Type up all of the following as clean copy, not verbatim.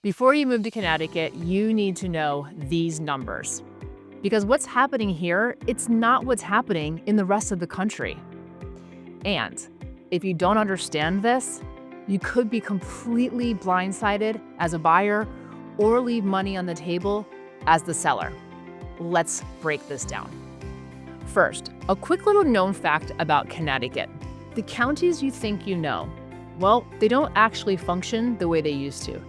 Before you move to Connecticut, you need to know these numbers. Because what's happening here, it's not what's happening in the rest of the country. And if you don't understand this, you could be completely blindsided as a buyer or leave money on the table as the seller. Let's break this down. First, a quick little known fact about Connecticut. The counties you think you know, well, they don't actually function the way they used to.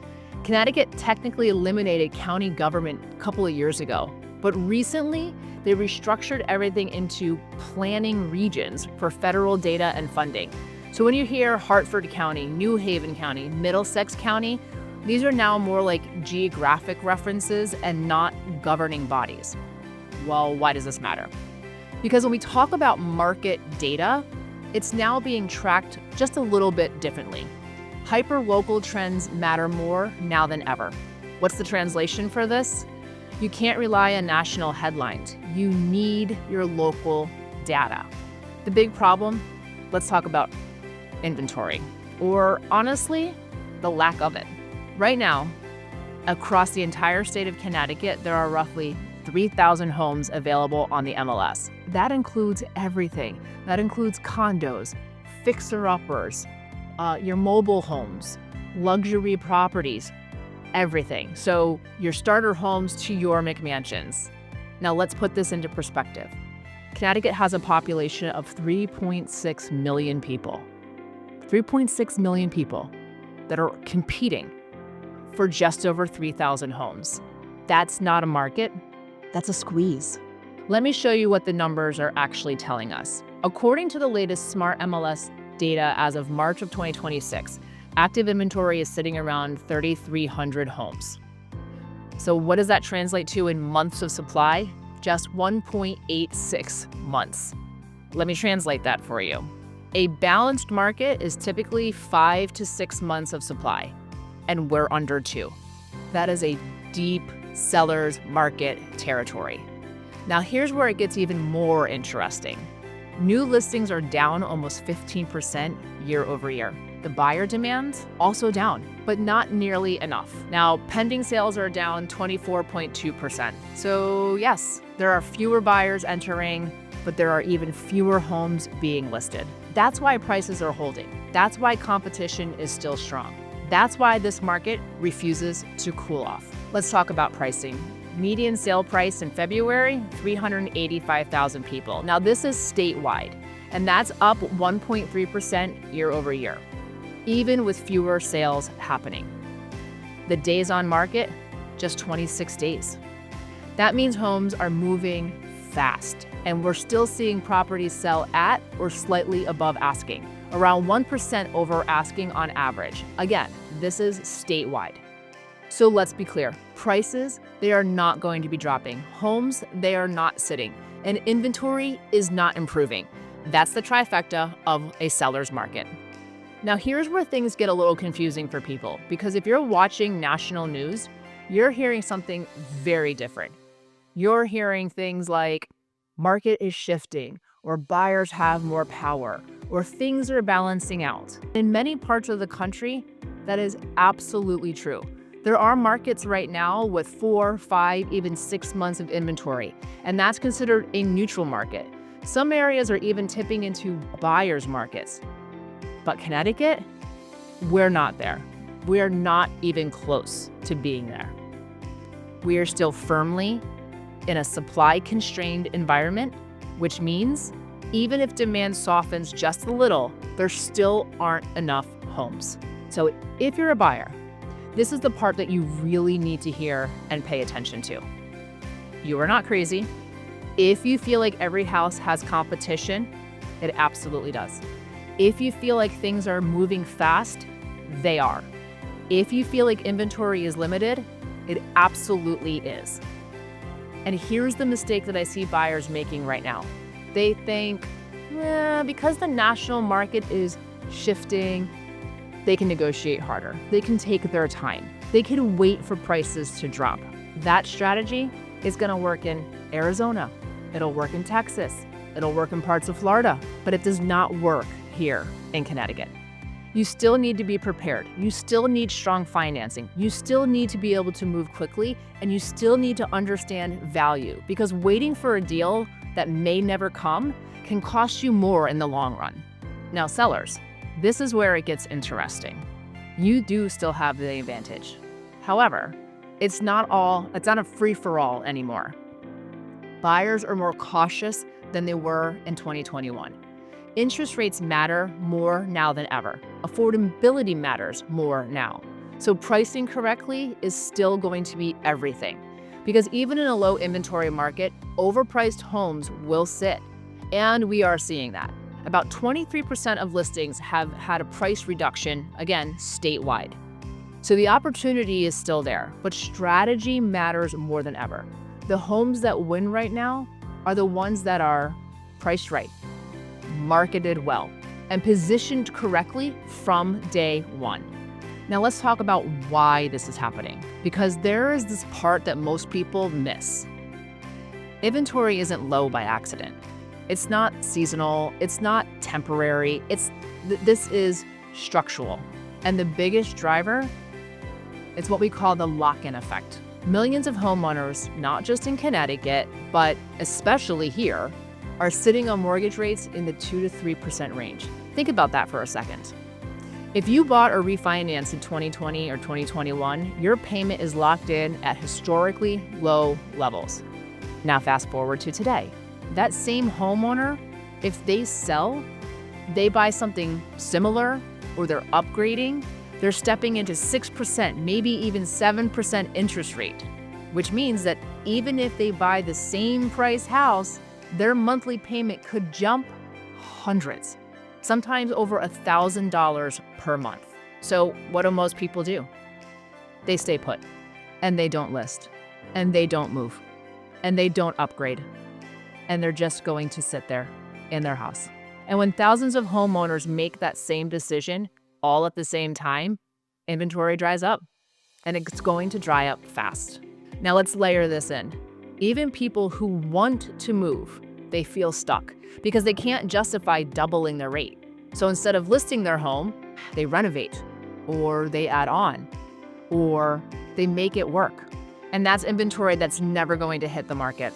Connecticut technically eliminated county government a couple of years ago, but recently they restructured everything into planning regions for federal data and funding. So when you hear Hartford County, New Haven County, Middlesex County, these are now more like geographic references and not governing bodies. Well, why does this matter? Because when we talk about market data, it's now being tracked just a little bit differently. Hyper-local trends matter more now than ever. What's the translation for this? You can't rely on national headlines. You need your local data. The big problem, let's talk about inventory, or honestly, the lack of it. Right now, across the entire state of Connecticut, there are roughly 3,000 homes available on the MLS. That includes everything. That includes condos, fixer-uppers, your mobile homes, luxury properties, everything. So your starter homes to your McMansions. Now let's put this into perspective. Connecticut has a population of 3.6 million people. 3.6 million people that are competing for just over 3,000 homes. That's not a market, that's a squeeze. Let me show you what the numbers are actually telling us. According to the latest Smart MLS data as of March of 2026, active inventory is sitting around 3,300 homes. So what does that translate to in months of supply? Just 1.86 months. Let me translate that for you. A balanced market is typically 5 to 6 months of supply, and we're under 2. That is a deep seller's market territory. Now here's where it gets even more interesting. New listings are down almost 15% year over year. The buyer demand also down, but not nearly enough. Now, pending sales are down 24.2%. So yes, there are fewer buyers entering, but there are even fewer homes being listed. That's why prices are holding. That's why competition is still strong. That's why this market refuses to cool off. Let's talk about pricing. Median sale price in February, 385,000 people. Now this is statewide, and that's up 1.3% year over year, even with fewer sales happening. The days on market, just 26 days. That means homes are moving fast, and we're still seeing properties sell at or slightly above asking, around 1% over asking on average. Again, this is statewide. So let's be clear, prices, they are not going to be dropping. Homes, they are not sitting. And inventory is not improving. That's the trifecta of a seller's market. Now here's where things get a little confusing for people, because if you're watching national news, you're hearing something very different. You're hearing things like market is shifting, or buyers have more power, or things are balancing out. In many parts of the country, that is absolutely true. There are markets right now with 4, 5, even 6 months of inventory, and that's considered a neutral market. Some areas are even tipping into buyer's markets. But Connecticut, we're not there. We are not even close to being there. We are still firmly in a supply-constrained environment, which means even if demand softens just a little, there still aren't enough homes. So if you're a buyer, this is the part that you really need to hear and pay attention to. You are not crazy. If you feel like every house has competition, it absolutely does. If you feel like things are moving fast, they are. If you feel like inventory is limited, it absolutely is. And here's the mistake that I see buyers making right now. They think, because the national market is shifting, they can negotiate harder. They can take their time. They can wait for prices to drop. That strategy is gonna work in Arizona. It'll work in Texas. It'll work in parts of Florida, but it does not work here in Connecticut. You still need to be prepared. You still need strong financing. You still need to be able to move quickly, and you still need to understand value, because waiting for a deal that may never come can cost you more in the long run. Now, sellers, this is where it gets interesting. You do still have the advantage. However, it's not a free-for-all anymore. Buyers are more cautious than they were in 2021. Interest rates matter more now than ever. Affordability matters more now. So pricing correctly is still going to be everything. Because even in a low inventory market, overpriced homes will sit. And we are seeing that. About 23% of listings have had a price reduction, again, statewide. So the opportunity is still there, but strategy matters more than ever. The homes that win right now are the ones that are priced right, marketed well, and positioned correctly from day one. Now let's talk about why this is happening, because there is this part that most people miss. Inventory isn't low by accident. It's not seasonal, it's not temporary, this is structural. And the biggest driver, it's what we call the lock-in effect. Millions of homeowners, not just in Connecticut, but especially here, are sitting on mortgage rates in the 2 to 3% range. Think about that for a second. If you bought or refinanced in 2020 or 2021, your payment is locked in at historically low levels. Now fast forward to today. That same homeowner, if they sell, they buy something similar, or they're upgrading, they're stepping into 6%, maybe even 7% interest rate, which means that even if they buy the same price house, their monthly payment could jump hundreds, sometimes over $1,000 per month. So what do most people do? They stay put, and they don't list, and they don't move, and they don't upgrade, and they're just going to sit there in their house. And when thousands of homeowners make that same decision all at the same time, inventory dries up, and it's going to dry up fast. Now let's layer this in. Even people who want to move, they feel stuck because they can't justify doubling their rate. So instead of listing their home, they renovate, or they add on, or they make it work. And that's inventory that's never going to hit the market.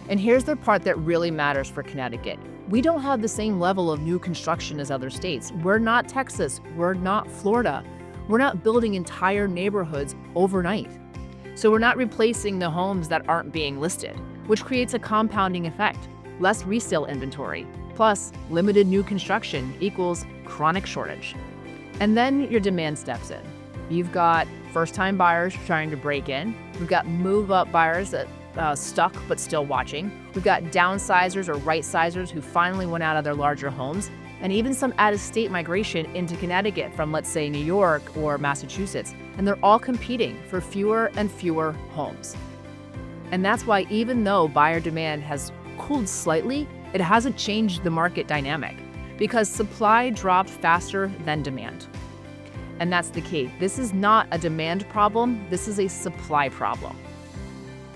And here's the part that really matters for Connecticut. We don't have the same level of new construction as other states. We're not Texas, we're not Florida. We're not building entire neighborhoods overnight. So we're not replacing the homes that aren't being listed, which creates a compounding effect. Less resale inventory, plus limited new construction equals chronic shortage. And then your demand steps in. You've got first-time buyers trying to break in. We've got move-up buyers that stuck but still watching. We've got downsizers or right-sizers who finally went out of their larger homes, and even some out-of-state migration into Connecticut from, let's say, New York or Massachusetts. And they're all competing for fewer and fewer homes. And that's why even though buyer demand has cooled slightly, it hasn't changed the market dynamic, because supply dropped faster than demand. And that's the key. This is not a demand problem, this is a supply problem.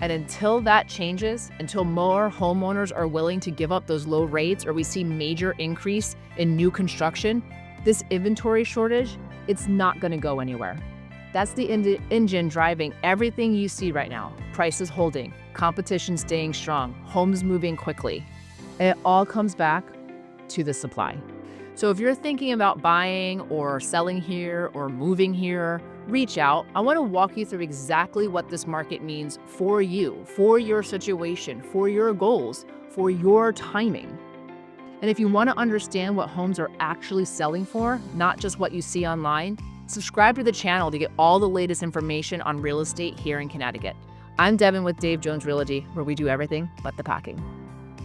And until that changes, until more homeowners are willing to give up those low rates, or we see major increase in new construction, this inventory shortage, it's not going to go anywhere. That's the engine driving everything you see right now. Prices holding, competition staying strong, homes moving quickly. It all comes back to the supply. So if you're thinking about buying or selling here or moving here, reach out. I want to walk you through exactly what this market means for you, for your situation, for your goals, for your timing. And if you want to understand what homes are actually selling for, not just what you see online, subscribe to the channel to get all the latest information on real estate here in Connecticut. I'm Devin with Dave Jones Realty, where we do everything but the packing.